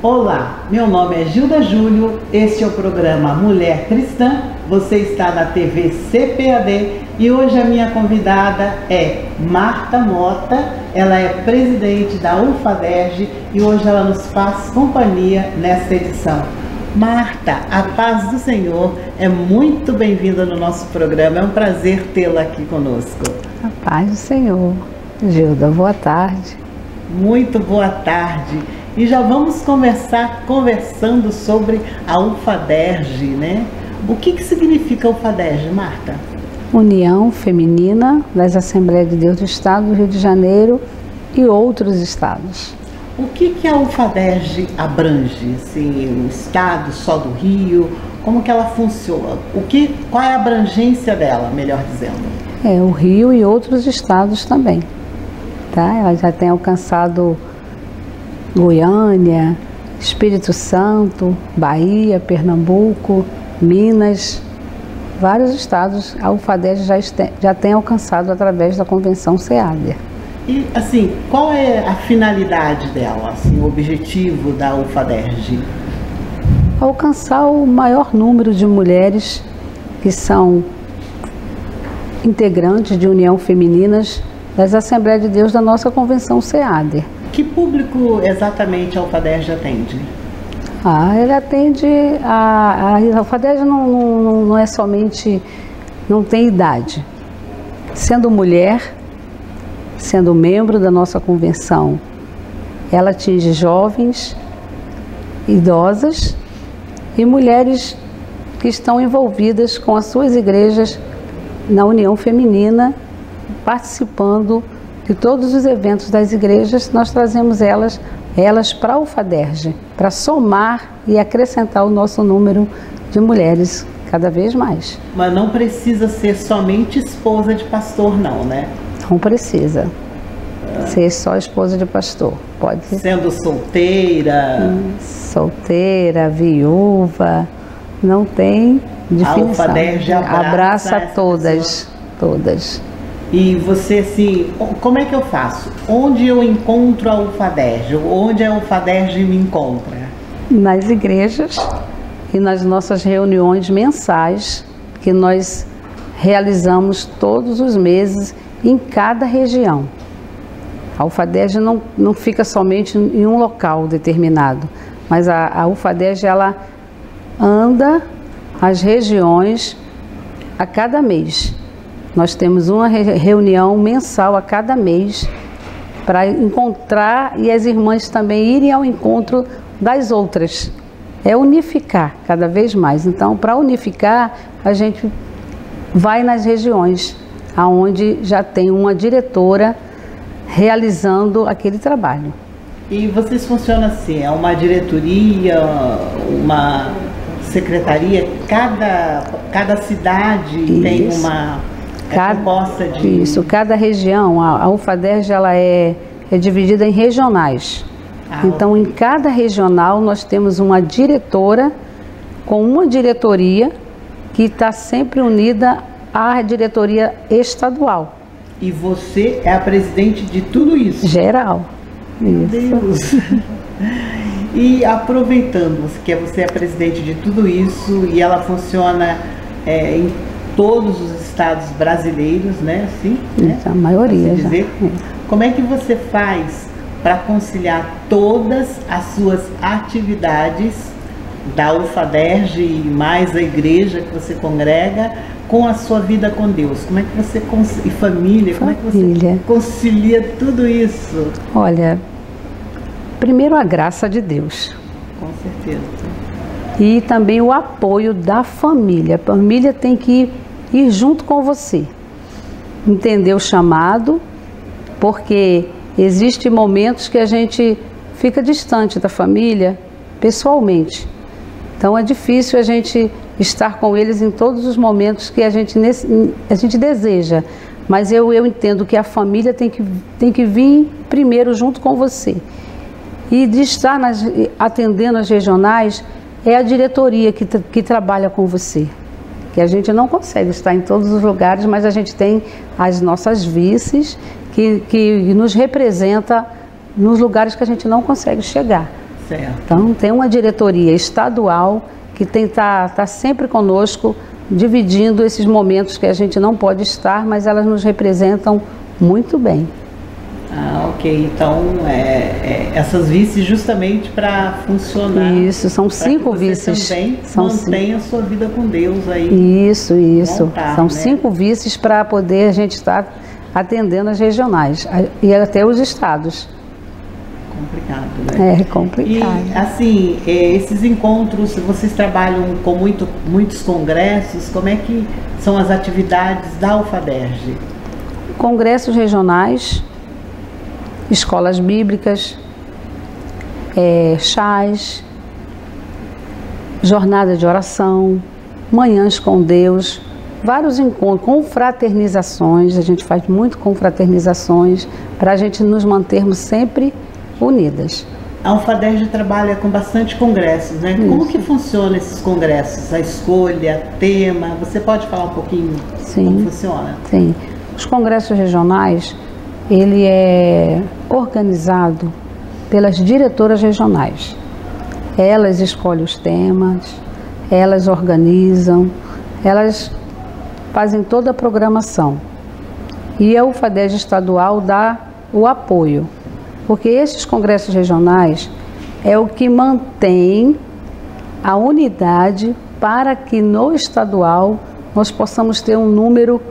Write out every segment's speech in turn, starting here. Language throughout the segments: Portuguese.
Olá, meu nome é Gilda Júlio, este é o programa Mulher Cristã, você está na TV CPAD e hoje a minha convidada é Marta Mota, ela é presidente da UFADERJ e hoje ela nos faz companhia nesta edição. Marta, a paz do Senhor, é muito bem-vinda no nosso programa, é um prazer tê-la aqui conosco. A paz do Senhor. Gilda, boa tarde. Muito boa tarde. E já vamos começar conversando sobre a UFADERJ, né? O que significa a UFADERJ, Marta? União Feminina das Assembleias de Deus do Estado do Rio de Janeiro e outros estados. O que a UFADERJ abrange? Assim, o estado só do Rio? Como que ela funciona? Qual é a abrangência dela, melhor dizendo? O Rio e outros estados também. Tá? Ela já tem alcançado Goiânia, Espírito Santo, Bahia, Pernambuco, Minas, vários estados a UFADERJ já tem alcançado através da Convenção SEADER. E assim, qual é a finalidade dela, assim, o objetivo da UFADERJ? Alcançar o maior número de mulheres que são integrantes de União Femininas das Assembleias de Deus da nossa Convenção SEADER. Que público exatamente a UFADERJ atende? Ele atende, a UFADERJ não é somente, não tem idade. Sendo mulher, sendo membro da nossa convenção, ela atinge jovens, idosas e mulheres que estão envolvidas com as suas igrejas na União Feminina, participando de todos os eventos das igrejas. Nós trazemos elas para a UFADERJ, para somar e acrescentar o nosso número de mulheres cada vez mais. Mas não precisa ser somente esposa de pastor, não, né? Não precisa ser só esposa de pastor. Pode ser. Sendo solteira. Solteira, viúva, não tem definição. A UFADERJ abraça todas. E você, assim, como é que eu faço? Onde eu encontro a UFADERJ? Onde a UFADERJ me encontra? Nas igrejas e nas nossas reuniões mensais que nós realizamos todos os meses em cada região. A UFADERJ não fica somente em um local determinado, mas a UFADERJ ela anda as regiões a cada mês. Nós temos uma reunião mensal a cada mês para encontrar e as irmãs também irem ao encontro das outras. É unificar cada vez mais. Então, para unificar, a gente vai nas regiões, aonde já tem uma diretora realizando aquele trabalho. E vocês funcionam assim, é uma diretoria, uma secretaria, cada cidade tem uma... composta de... Isso, cada região, a UFADERJ ela é dividida em regionais. Então, em cada regional nós temos uma diretora com uma diretoria que está sempre unida à diretoria estadual. E você é a presidente de tudo isso? Geral. Meu Deus! E aproveitando que você é presidente de tudo isso e ela funciona em todos os estados brasileiros, né? Sim, né? A maioria já. Como é que você faz para conciliar todas as suas atividades da UFADERJ e mais a igreja que você congrega com a sua vida com Deus? Como é que você e família? Como é que você concilia tudo isso? Olha, primeiro a graça de Deus. Com certeza. E também o apoio da família. A família tem que ir junto com você, entender o chamado, porque existem momentos que a gente fica distante da família pessoalmente. Então é difícil a gente estar com eles em todos os momentos que a gente deseja. Mas eu entendo que a família tem que vir primeiro junto com você. E de estar atendendo as regionais é a diretoria que trabalha com você. Que a gente não consegue estar em todos os lugares, mas a gente tem as nossas vices que nos representa nos lugares que a gente não consegue chegar. Certo. Então, tem uma diretoria estadual que tá sempre conosco, dividindo esses momentos que a gente não pode estar, mas elas nos representam muito bem. Ah, ok. Então, essas vices justamente para funcionar. Isso, são 5 vices. Também mantenha a sua vida com Deus aí. Isso. Montar, são né? 5 vices para poder a gente estar atendendo as regionais e até os estados. Complicado, né? É complicado. E, assim, esses encontros, vocês trabalham com muitos congressos, como é que são as atividades da UFADERJ? Congressos regionais, escolas bíblicas, chás, jornada de oração, manhãs com Deus, vários encontros, confraternizações, a gente faz muito confraternizações para a gente nos mantermos sempre unidas. A UFADERJ trabalha com bastante congressos, né? Isso. Como que funciona esses congressos? A escolha, tema, você pode falar um pouquinho como funciona? Sim. Os congressos regionais, ele é organizado pelas diretoras regionais. Elas escolhem os temas, elas organizam, elas fazem toda a programação. E a UFADERJ estadual dá o apoio, porque esses congressos regionais é o que mantém a unidade para que no estadual nós possamos ter um número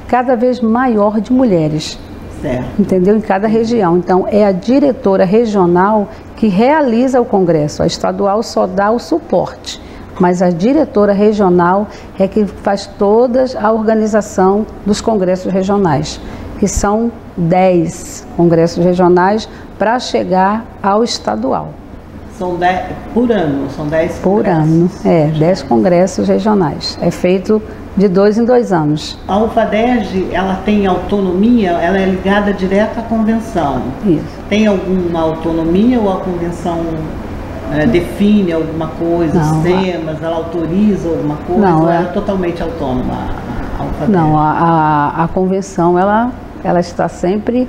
cada vez maior de mulheres. Certo. Entendeu? Em cada região. Então, é a diretora regional que realiza o congresso. A estadual só dá o suporte, mas a diretora regional é que faz toda a organização dos congressos regionais, que são 10 congressos regionais para chegar ao estadual. São 10 por ano, são 10 por ano, 10 congressos regionais. É feito de 2 em 2 anos. A UFADERJ, ela tem autonomia, ela é ligada direto à convenção. Isso. Tem alguma autonomia ou a convenção define alguma coisa, Não, os temas, ela autoriza alguma coisa? Não, ou ela é totalmente autônoma, a UFADERJ? Não, a convenção, ela está sempre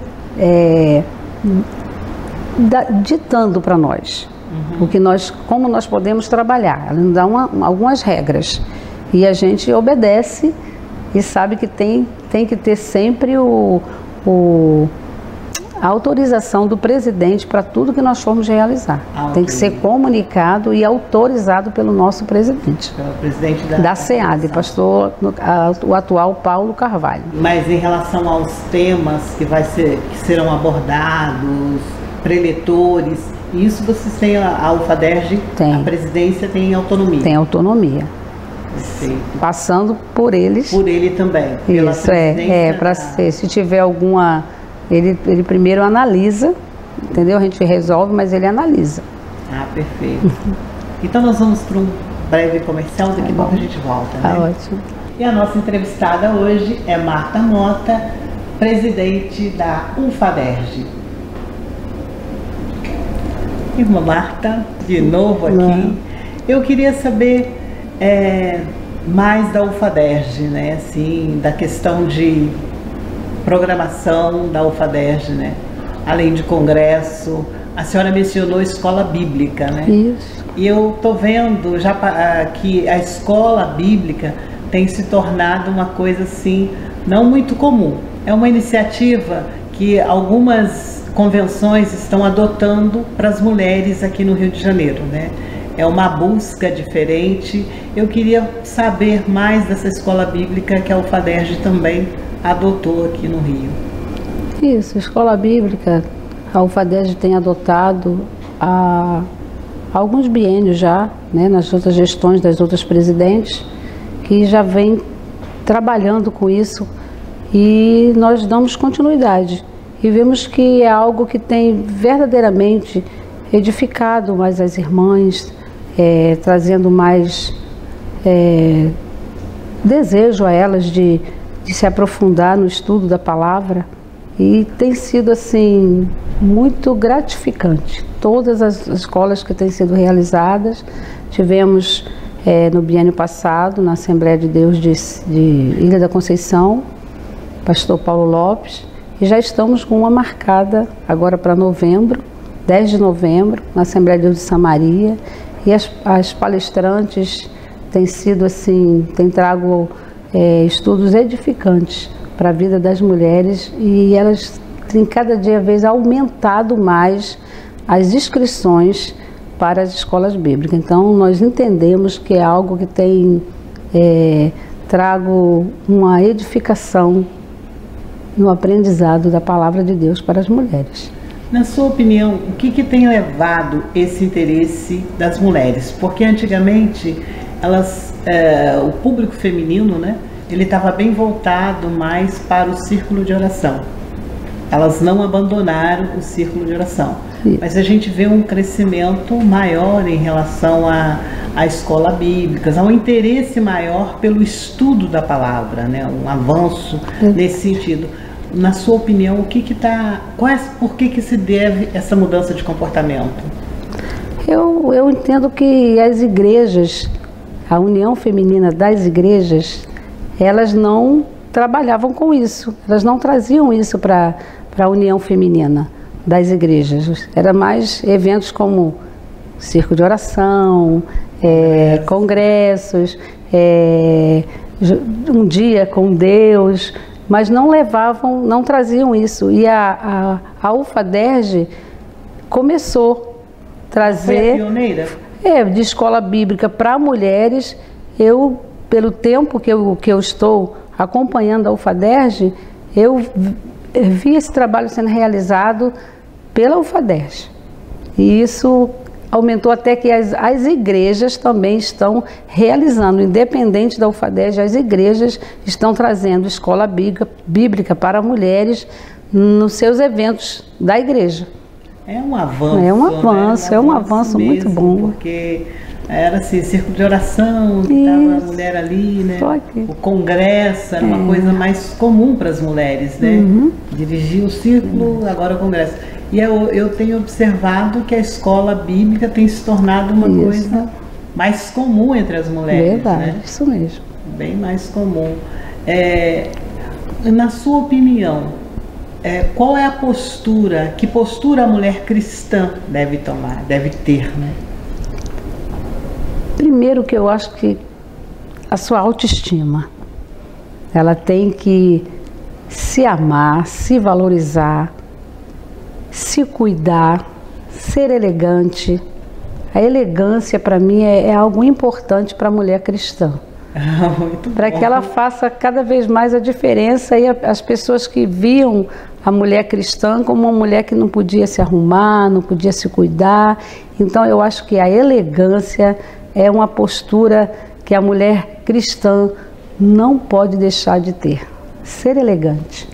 ditando para nós como nós podemos trabalhar. Ela nos dá algumas regras e a gente obedece e sabe que tem que ter sempre a autorização do presidente para tudo que nós formos realizar. Tem que ser comunicado e autorizado pelo nosso presidente. Pelo presidente da SEAD, pastor, o atual Paulo Carvalho. Mas em relação aos temas que serão abordados, preletores, isso vocês têm, a UFADERJ, a presidência tem autonomia? Tem autonomia. Perfeito. Passando por eles. Por ele também. Isso, para se tiver alguma... Ele primeiro analisa, entendeu? A gente resolve, mas ele analisa. Ah, perfeito. Então nós vamos para um breve comercial, daqui a pouco a gente volta, né? Tá ótimo. E a nossa entrevistada hoje é Marta Mota, presidente da UFADERJ. Irmã Marta, de novo aqui. Eu queria saber mais da UFADERJ, né? Assim, da questão de programação da UFADERJ, né? Além de congresso, a senhora mencionou escola bíblica, né? Isso. E eu tô vendo já que a escola bíblica tem se tornado uma coisa assim não muito comum. É uma iniciativa que algumas convenções estão adotando para as mulheres aqui no Rio de Janeiro, né? É uma busca diferente. Eu queria saber mais dessa escola bíblica que a UFADERJ também adotou aqui no Rio. Isso, escola bíblica, a UFADERJ tem adotado há alguns biênios já, né, nas outras gestões das outras presidentes, que já vem trabalhando com isso e nós damos continuidade. E vemos que é algo que tem verdadeiramente edificado mais as irmãs, trazendo mais desejo a elas de se aprofundar no estudo da palavra, e tem sido assim muito gratificante. Todas as escolas que têm sido realizadas, tivemos no biênio passado na Assembleia de Deus de Ilha da Conceição, pastor Paulo Lopes, e já estamos com uma marcada agora para novembro, 10 de novembro, na Assembleia de Deus de Samaria, e as palestrantes têm sido assim, têm trago estudos edificantes para a vida das mulheres, e elas têm cada dia vez aumentado mais as inscrições para as escolas bíblicas. Então nós entendemos que é algo que tem trago uma edificação no aprendizado da palavra de Deus para as mulheres. Na sua opinião, o que tem levado esse interesse das mulheres? Porque antigamente o público feminino, né, ele estava bem voltado mais para o círculo de oração. Elas não abandonaram o círculo de oração. Sim. Mas a gente vê um crescimento maior em relação à escola bíblica, há um interesse maior pelo estudo da palavra, né? Um avanço nesse sentido. Na sua opinião, por que se deve essa mudança de comportamento? Eu entendo que as igrejas, a união feminina das igrejas, elas não trabalhavam com isso, elas não traziam isso para a união feminina das igrejas. Era mais eventos como circo de oração, congressos, um dia com Deus, mas não traziam isso. E a UFADERJ começou a trazer... Foi a pioneira? De escola bíblica para mulheres. Pelo tempo que eu estou acompanhando a UFADERJ, eu vi esse trabalho sendo realizado pela UFADERJ. E isso aumentou até que as igrejas também estão realizando, independente da UFADERJ, as igrejas estão trazendo escola bíblica para mulheres nos seus eventos da igreja. É um avanço. É um avanço muito bom. Porque era assim, círculo de oração, que estava a mulher ali, né? O congresso era uma coisa mais comum para as mulheres, né? Dirigir o círculo, agora o congresso. E eu tenho observado que a escola bíblica tem se tornado uma coisa mais comum entre as mulheres. Verdade, né? Isso mesmo. Bem mais comum. Na sua opinião, qual é a postura, que postura a mulher cristã deve tomar, deve ter, né? Primeiro que eu acho que a sua autoestima, ela tem que se amar, se valorizar, se cuidar, ser elegante. A elegância para mim é algo importante para a mulher cristã. Para que ela faça cada vez mais a diferença, e as pessoas que viam a mulher cristã como uma mulher que não podia se arrumar, não podia se cuidar. Então eu acho que a elegância é uma postura que a mulher cristã não pode deixar de ter. Ser elegante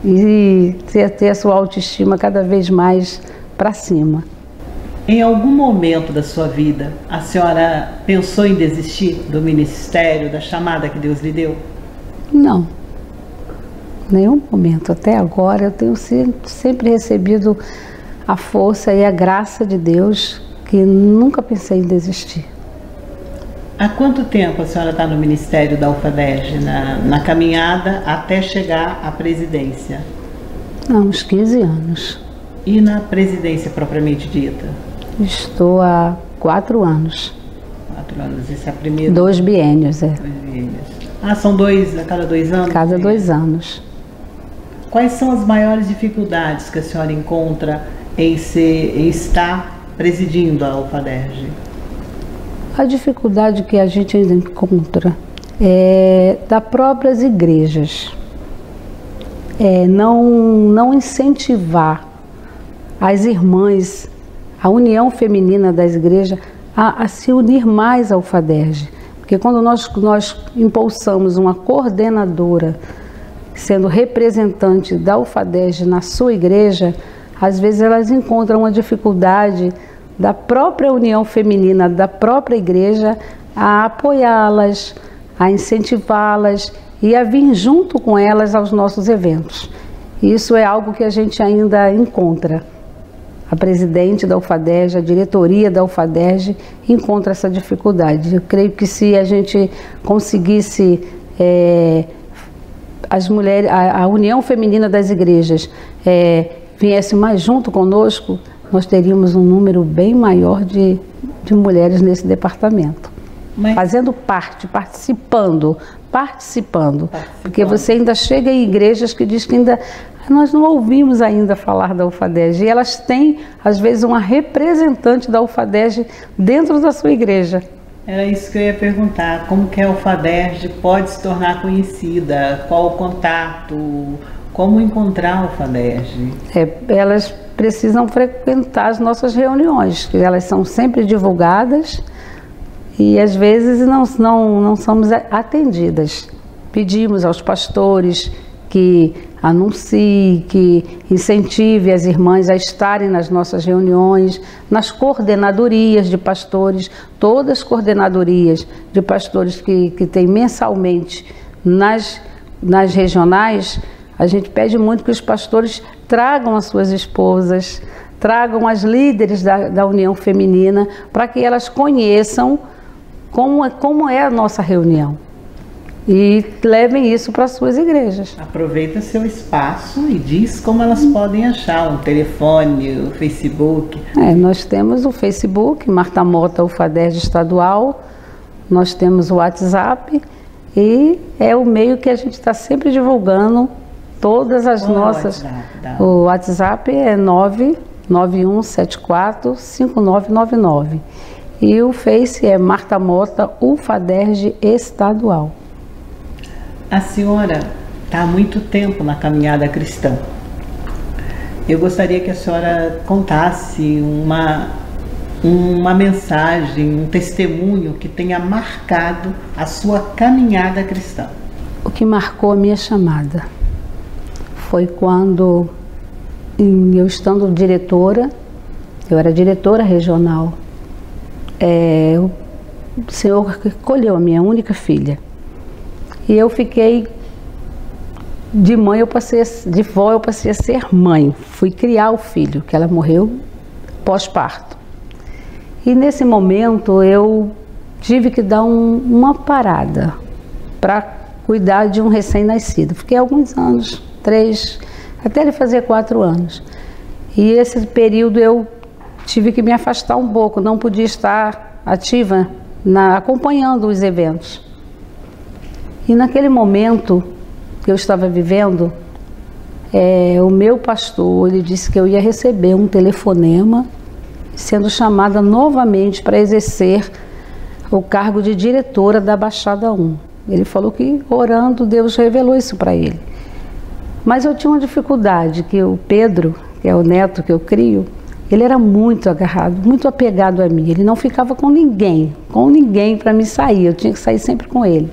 e ter a sua autoestima cada vez mais para cima. Em algum momento da sua vida, a senhora pensou em desistir do ministério, da chamada que Deus lhe deu? Não, nenhum momento. Até agora eu tenho sempre recebido a força e a graça de Deus, que nunca pensei em desistir. Há quanto tempo a senhora está no ministério da UFADERJ, na caminhada até chegar à presidência? Uns 15 anos. E na presidência propriamente dita? Estou há 4 anos. 4 anos, esse é a primeira? 2 biênios, 2 biênios. São 2 a cada 2 anos? Cada 2 anos. Quais são as maiores dificuldades que a senhora encontra em estar presidindo a UFADERJ? A dificuldade que a gente ainda encontra é das próprias igrejas. Não incentivar as irmãs, a união feminina das igrejas, a se unir mais à UFADERJ. Porque quando nós impulsamos uma coordenadora sendo representante da UFADERJ na sua igreja, às vezes elas encontram uma dificuldade da própria união feminina, da própria igreja, a apoiá-las, a incentivá-las e a vir junto com elas aos nossos eventos. Isso é algo que a gente ainda encontra. A presidente da UFADERJ, a diretoria da UFADERJ encontra essa dificuldade. Eu creio que se a gente conseguisse, as mulheres, a união feminina das igrejas viesse mais junto conosco, nós teríamos um número bem maior de mulheres nesse departamento. Fazendo parte, participando. Porque você ainda chega em igrejas que diz que ainda nós não ouvimos ainda falar da UFADERJ. E elas têm, às vezes, uma representante da UFADERJ dentro da sua igreja. Era isso que eu ia perguntar. Como que a UFADERJ pode se tornar conhecida? Qual o contato? Como encontrar a UFADERJ? Elas precisam frequentar as nossas reuniões, que elas são sempre divulgadas e às vezes não somos atendidas. Pedimos aos pastores que anuncie, que incentive as irmãs a estarem nas nossas reuniões, nas coordenadorias de pastores, todas as coordenadorias de pastores que tem mensalmente nas regionais. A gente pede muito que os pastores tragam as suas esposas, tragam as líderes da União Feminina, para que elas conheçam como é a nossa reunião e levem isso para as suas igrejas. Aproveita seu espaço e diz como elas podem achar um telefone, o Facebook. Nós temos o Facebook, Marta Mota UFADERJ Estadual, nós temos o WhatsApp e é o meio que a gente está sempre divulgando todas as nossas. O WhatsApp é 991745999 e o Face é Marta Mota UFADERJ Estadual. A senhora está há muito tempo na caminhada cristã. Eu gostaria que a senhora contasse uma mensagem, um testemunho que tenha marcado a sua caminhada cristã. O que marcou a minha chamada foi quando, eu estando diretora, eu era diretora regional, o Senhor colheu a minha única filha. E eu fiquei de vó eu passei a ser mãe. Fui criar o filho, que ela morreu pós-parto. E nesse momento eu tive que dar uma parada para cuidar de um recém-nascido. Fiquei alguns anos, 3, até ele fazer 4 anos. E esse período eu tive que me afastar um pouco, não podia estar ativa acompanhando os eventos. E naquele momento que eu estava vivendo, o meu pastor, ele disse que eu ia receber um telefonema sendo chamada novamente para exercer o cargo de diretora da Baixada 1. Ele falou que orando, Deus revelou isso para ele. Mas eu tinha uma dificuldade, que o Pedro, que é o neto que eu crio, ele era muito agarrado, muito apegado a mim. Ele não ficava com ninguém para me sair, eu tinha que sair sempre com ele.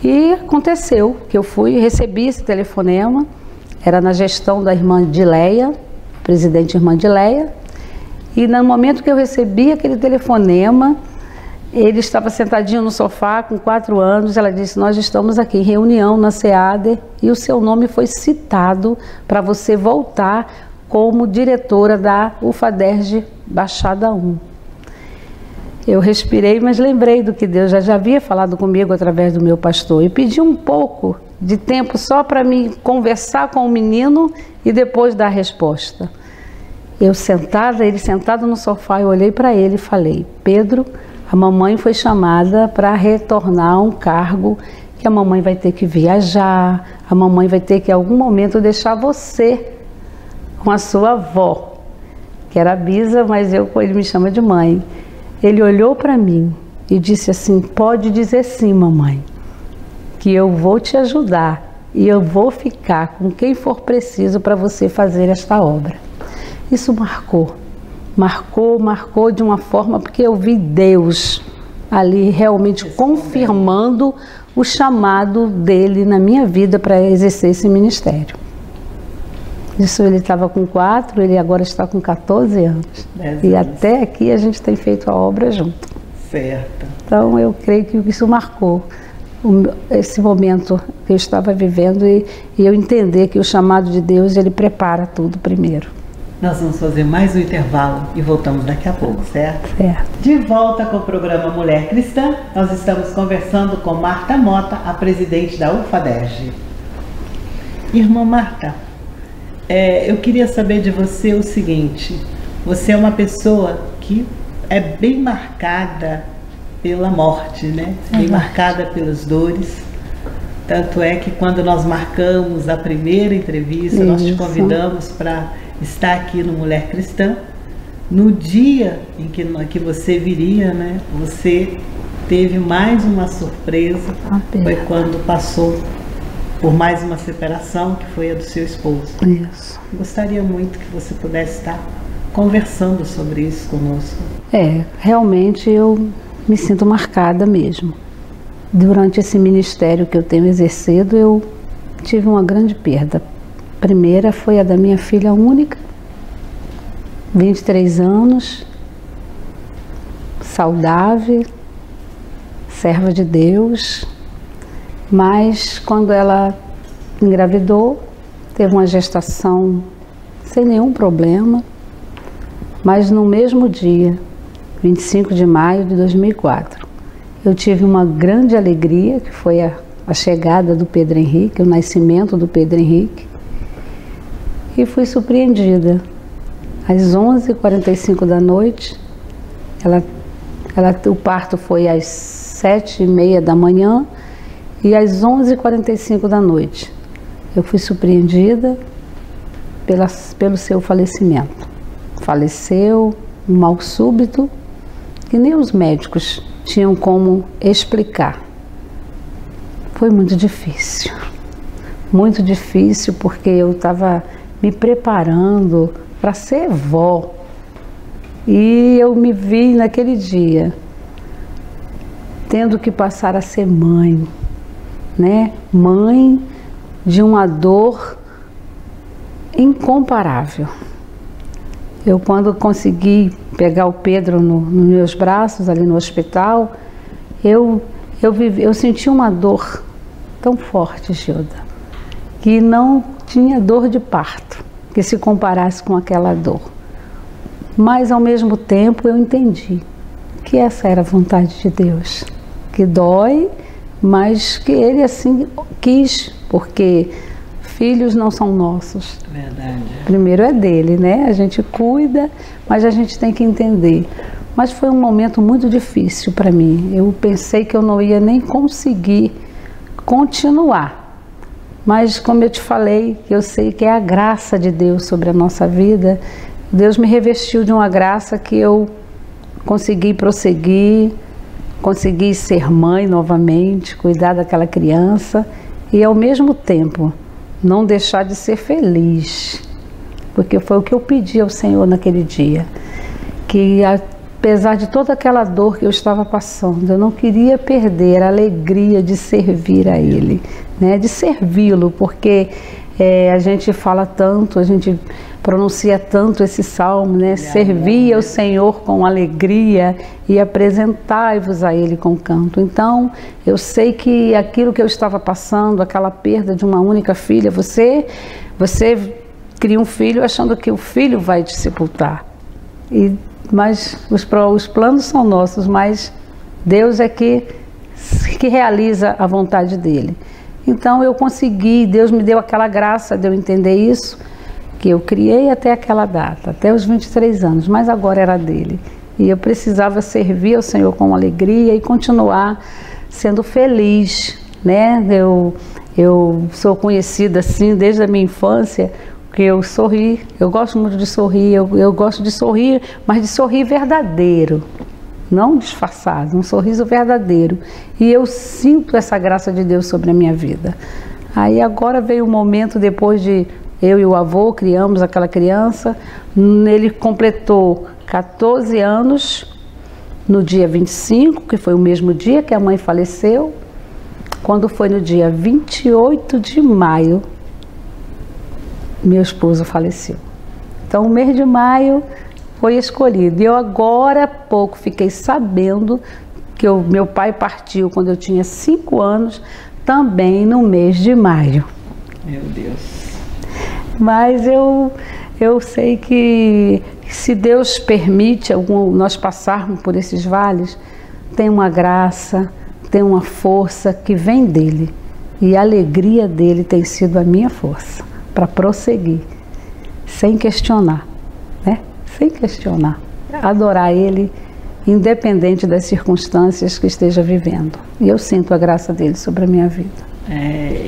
E aconteceu que eu recebi esse telefonema, era na gestão da irmã Dileia, presidente irmã Dileia, e no momento que eu recebi aquele telefonema, ele estava sentadinho no sofá com 4 anos, ela disse, nós estamos aqui em reunião na SEADER e o seu nome foi citado para você voltar como diretora da UFADERJ Baixada 1. Eu respirei, mas lembrei do que Deus já havia falado comigo através do meu pastor e pedi um pouco de tempo só para me conversar com o menino e depois dar a resposta. Eu sentada, ele sentado no sofá, eu olhei para ele e falei, Pedro, a mamãe foi chamada para retornar a um cargo que a mamãe vai ter que viajar, a mamãe vai ter que em algum momento deixar você com a sua avó, que era a Bisa, mas ele me chama de mãe. Ele olhou para mim e disse assim, pode dizer sim, mamãe, que eu vou te ajudar e eu vou ficar com quem for preciso para você fazer esta obra. Isso marcou de uma forma, porque eu vi Deus ali realmente confirmando o chamado dele na minha vida para exercer esse ministério. Isso ele estava com 4, ele agora está com 14 anos. E até aqui a gente tem feito a obra junto. Certo. Então eu creio que isso marcou esse momento que eu estava vivendo e eu entender que o chamado de Deus, ele prepara tudo primeiro. Nós vamos fazer mais um intervalo e voltamos daqui a pouco, certo? Certo. De volta com o programa Mulher Cristã, nós estamos conversando com Marta Mota, a presidente da UFADERJ. Irmã Marta, eu queria saber de você o seguinte, Você é uma pessoa que é bem marcada pela morte, né? Bem marcada pelas dores. Tanto é que quando nós marcamos a primeira entrevista, nós te convidamos para estar aqui no Mulher Cristã. No dia em que você viria, né? Você teve mais uma surpresa. Foi quando passou por mais uma separação, que foi a do seu esposo. Isso. Gostaria muito que você pudesse estar conversando sobre isso conosco. Realmente eu me sinto marcada mesmo. Durante esse ministério que eu tenho exercido, eu tive uma grande perda. A primeira foi a da minha filha única, 23 anos, saudável, serva de Deus, mas quando ela engravidou, teve uma gestação sem nenhum problema, mas no mesmo dia, 25 de maio de 2004, eu tive uma grande alegria, que foi a chegada do Pedro Henrique, o nascimento do Pedro Henrique, e fui surpreendida. Às 11h45 da noite, o parto foi às 7h30 da manhã, e às 11h45 da noite, eu fui surpreendida pelo seu falecimento. Faleceu, um mal súbito, que nem os médicos tinham como explicar. Foi muito difícil porque eu estava me preparando para ser vó e eu me vi naquele dia tendo que passar a ser mãe, né? Mãe de uma dor incomparável. Eu, quando consegui pegar o Pedro nos meus braços ali no hospital, eu senti uma dor tão forte, Gilda, que não tinha dor de parto que se comparasse com aquela dor. Mas ao mesmo tempo eu entendi que essa era a vontade de Deus, que dói, mas que Ele assim quis, porque filhos não são nossos. Verdade. Primeiro é dele, né? A gente cuida, mas a gente tem que entender. Mas foi um momento muito difícil para mim. Eu pensei que eu não ia nem conseguir continuar. Mas como eu te falei, eu sei que é a graça de Deus sobre a nossa vida. Deus me revestiu de uma graça que eu consegui prosseguir, consegui ser mãe novamente, cuidar daquela criança e ao mesmo tempo não deixar de ser feliz, porque foi o que eu pedi ao Senhor naquele dia, que apesar de toda aquela dor que eu estava passando, eu não queria perder a alegria de servir a Ele, né? De servi-lo, porque a gente fala tanto, a gente pronuncia tanto esse salmo, né? Servi ao Senhor com alegria e apresentai-vos a Ele com canto. Então, eu sei que aquilo que eu estava passando, aquela perda de uma única filha, você cria um filho achando que o filho vai te sepultar. Mas os planos são nossos, mas Deus é que realiza a vontade dEle. Então eu consegui, Deus me deu aquela graça de eu entender isso, que eu criei até aquela data, até os 23 anos, mas agora era dele. E eu precisava servir ao Senhor com alegria e continuar sendo feliz, né? Eu sou conhecida assim desde a minha infância, que eu sorri, eu gosto muito de sorrir, eu gosto de sorrir, mas de sorrir verdadeiro, não disfarçado, um sorriso verdadeiro. E eu sinto essa graça de Deus sobre a minha vida. Aí agora veio o momento, depois de eu e o avô criamos aquela criança, ele completou 14 anos no dia 25, que foi o mesmo dia que a mãe faleceu. Quando foi no dia 28 de maio, meu esposo faleceu. Então o mês de maio foi escolhido. E eu agora há pouco fiquei sabendo que meu pai partiu quando eu tinha 5 anos, também no mês de maio. Meu Deus. Mas eu sei que se Deus permite nós passarmos por esses vales, tem uma graça, tem uma força que vem dele. E a alegria dele tem sido a minha força para prosseguir, sem questionar, né? sem questionar. Adorar Ele, independente das circunstâncias que esteja vivendo. E eu sinto a graça dele sobre a minha vida.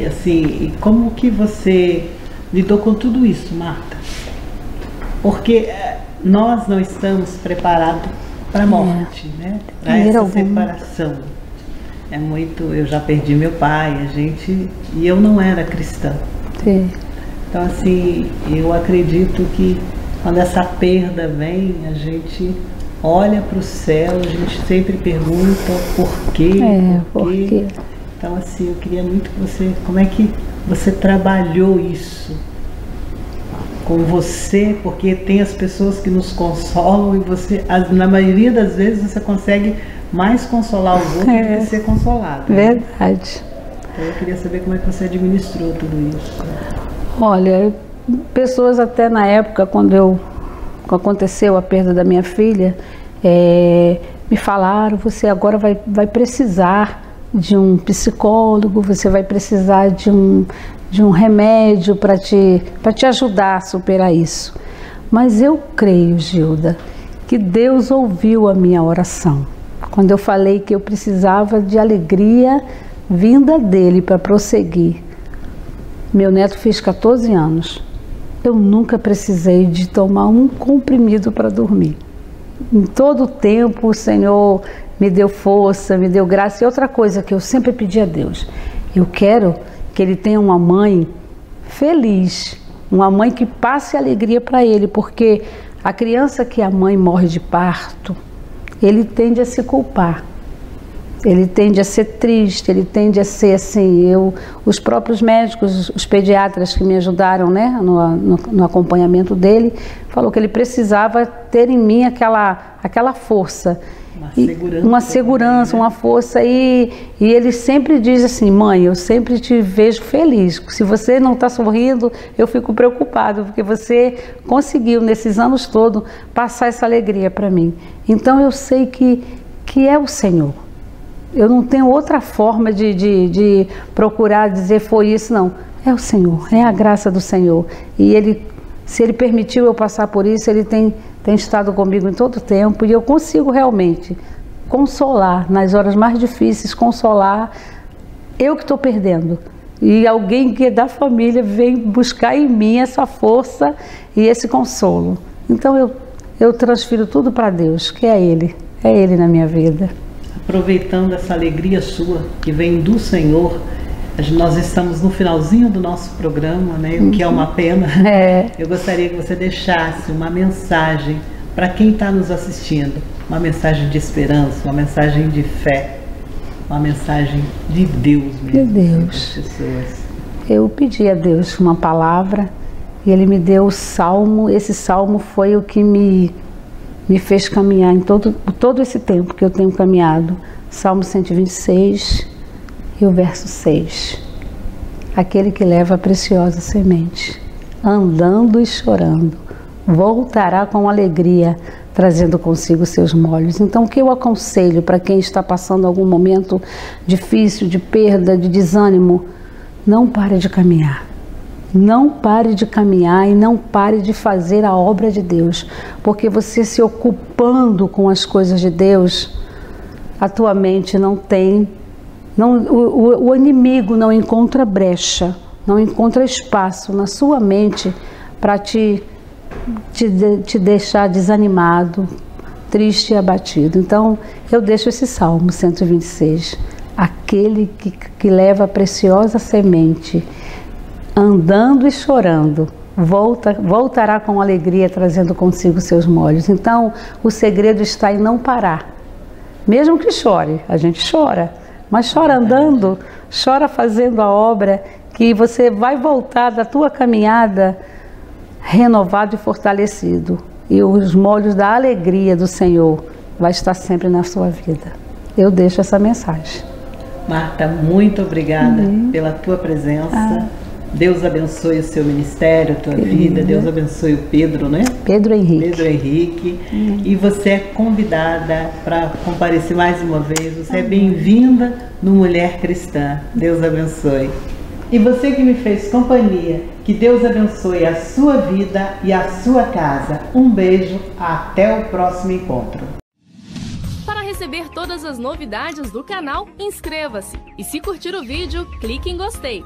Assim, e como que você lidou com tudo isso, Marta? Porque nós não estamos preparados para a morte, né? Para essa separação. É muito. Eu já perdi meu pai, e eu não era cristã. Sim. Então, assim, eu acredito que quando essa perda vem, a gente olha para o céu, a gente sempre pergunta por quê, por quê. Então, assim, eu queria muito que você, como é que você trabalhou isso com você, porque tem as pessoas que nos consolam e você, na maioria das vezes, você consegue mais consolar os outros do que ser consolado. Verdade. Então, eu queria saber como é que você administrou tudo isso. Olha, pessoas até na época, quando aconteceu a perda da minha filha, me falaram, você agora vai precisar de um psicólogo, você vai precisar de um remédio para te ajudar a superar isso. Mas eu creio, Gilda, que Deus ouviu a minha oração. Quando eu falei que eu precisava de alegria vinda dele para prosseguir. Meu neto fez 14 anos. Eu nunca precisei de tomar um comprimido para dormir. Em todo o tempo o Senhor me deu força, me deu graça. E outra coisa que eu sempre pedi a Deus, eu quero que ele tenha uma mãe feliz, uma mãe que passe alegria para ele, porque a criança que a mãe morre de parto, ele tende a se culpar, ele tende a ser triste, ele tende a ser assim. Os próprios médicos, os pediatras que me ajudaram, né, no acompanhamento dele, falou que ele precisava ter em mim aquela força, uma segurança, uma força, e ele sempre diz assim, mãe, eu sempre te vejo feliz, se você não está sorrindo, eu fico preocupado, porque você conseguiu nesses anos todos passar essa alegria para mim. Então eu sei que é o Senhor. Eu não tenho outra forma de procurar dizer foi isso, não. É o Senhor, é a graça do Senhor. E Ele, se Ele permitiu eu passar por isso, Ele tem estado comigo em todo o tempo, e eu consigo realmente consolar, nas horas mais difíceis, consolar eu que estou perdendo. E alguém que é da família vem buscar em mim essa força e esse consolo. Então eu transfiro tudo para Deus, que é Ele na minha vida. Aproveitando essa alegria sua, que vem do Senhor, nós estamos no finalzinho do nosso programa, né? O que é uma pena. Eu gostaria que você deixasse uma mensagem para quem está nos assistindo, uma mensagem de esperança, uma mensagem de fé, uma mensagem de Deus mesmo. De Deus. Pessoas. Eu pedi a Deus uma palavra e Ele me deu o salmo. Esse salmo foi o que me fez caminhar em todo esse tempo que eu tenho caminhado. Salmo 126 e o verso 6. Aquele que leva a preciosa semente, andando e chorando, voltará com alegria, trazendo consigo seus molhos. Então, o que eu aconselho para quem está passando algum momento difícil, de perda, de desânimo, não pare de caminhar. Não pare de caminhar e não pare de fazer a obra de Deus, porque você se ocupando com as coisas de Deus, a tua mente o inimigo não encontra brecha, não encontra espaço na sua mente para te deixar desanimado, triste e abatido. Então, eu deixo esse Salmo 126. Aquele que leva a preciosa semente, andando e chorando, voltará com alegria, trazendo consigo seus molhos. Então, o segredo está em não parar. Mesmo que chore, a gente chora, mas chora andando, chora fazendo a obra, que você vai voltar da tua caminhada renovado e fortalecido. E os molhos da alegria do Senhor vai estar sempre na sua vida. Eu deixo essa mensagem. Marta, muito obrigada pela tua presença. Deus abençoe o seu ministério, a tua vida. Deus abençoe o Pedro, né? Pedro Henrique. Pedro Henrique. E você é convidada para comparecer mais uma vez. Você é bem-vinda no Mulher Cristã. Deus abençoe. E você que me fez companhia, que Deus abençoe a sua vida e a sua casa. Um beijo, até o próximo encontro. Para receber todas as novidades do canal, inscreva-se. E se curtir o vídeo, clique em gostei.